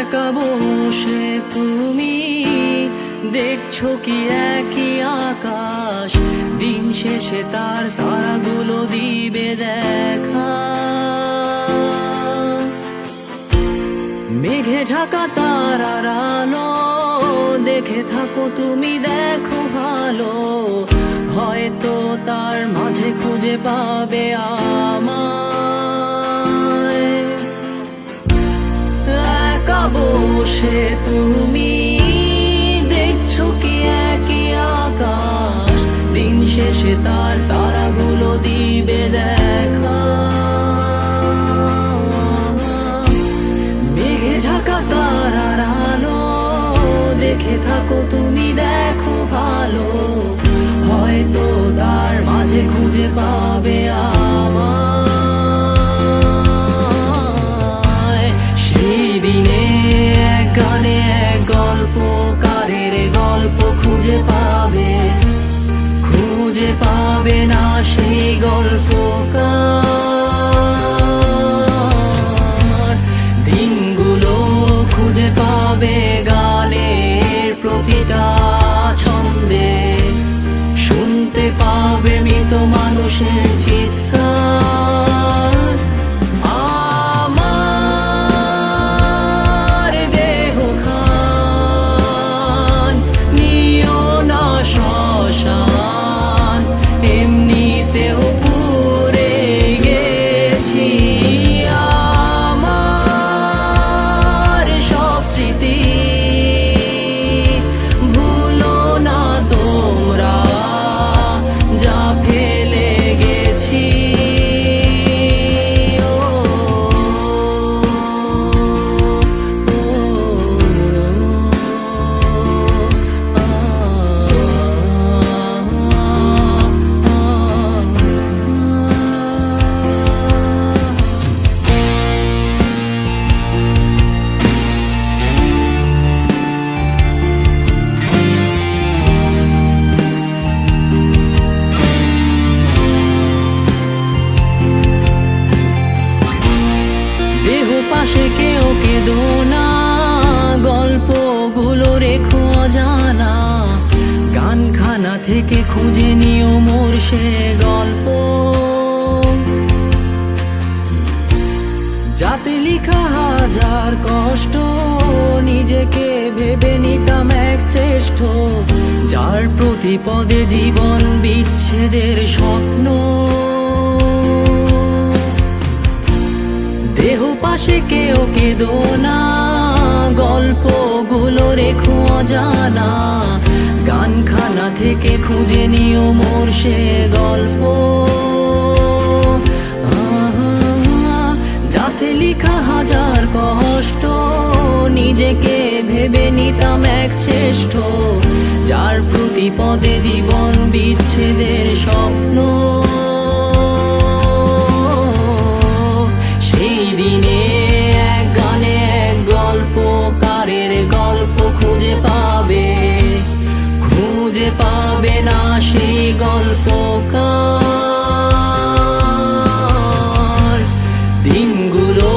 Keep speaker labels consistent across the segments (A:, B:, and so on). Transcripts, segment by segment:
A: একা বসে তুমি দেখছো কি একই আকাশ, দিন শেষে তার তারাগুলো দিবে দেখা। মেঘে ঢাকা তারার আলো দেখে থাকো তুমি, দেখো ভালো, হয়তো তার মাঝে খুঁজে পাবে আমায়। একা বসে তুমি দেখছো কি একই আকাশ, দিন শেষে তার তারাগুলো দিবে দেখা। মেঘে ঢাকা তারার আলো দেখে থাকো তুমি, দেখো ভালো, হয়তো তার মাঝে খুঁজে পাবে আমায়। সেই দিনে এক গানে এক গল্পকারের গল্প খুঁজে পাবে, খুঁজে পাবে না সেই গল্পকার। দিনগুলো খুঁজে পাবে গানের প্রতিটা ছন্দে, শুনতে পাবে মৃত মানুষের চিৎকার। আমার দেহ খান নিও না শ্মশান, এমনিতেও পুড়ে গেছি। আমার সব স্মৃতি ভুলো না তোমরা, যা ফেলে গেছি। দেহ পাশে কেউ কেঁদো না, গল্পগুলো রেখো অজানা, গানখানা থেকে খুঁজে নিও মোর সে গল্প, যাতে লিখা হাজার কষ্ট নিজেকে ভেবে নিতাম এক শ্রেষ্ঠ, যার প্রতি পদে জীবন বিচ্ছেদের স্বপ্ন। দেহ পাশে কেউ কেঁদো না, গল্পগুলো রেখো অজানা, গানখানা থেকে খুঁজে নিও মোর সে গল্প, যাতে লিখা হাজার কষ্ট নিজেকে ভেবে নিতাম এক শ্রেষ্ঠ, যার প্রতি পদে জীবন বিচ্ছেদের স্বপ্ন। সেই দিনে এক গানে এক গল্পকারের গল্প খুঁজে পাবে, খুঁজে পাবে না সেই গল্পকার। দিনগুলো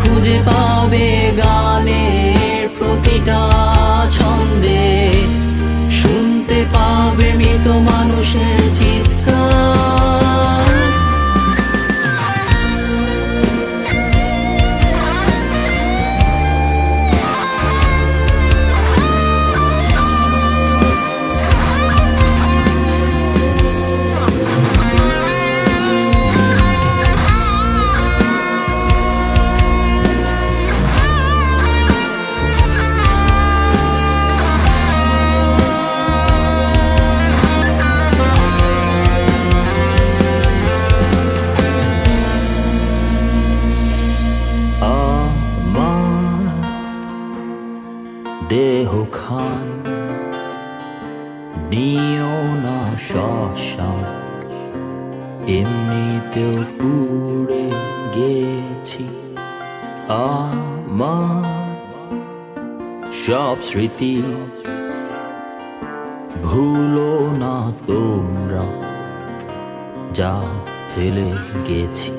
A: খুঁজে পাবে গানের প্রতিটা ছন্দে, শুনতে পাবে মৃত মানুষের চিৎকার। দেহ খান নিও না শ্মশান, এমনিতেও পুড়ে গেছি। আমার সব স্মৃতি ভুলো না তোমরা, যা ফেলে গেছি।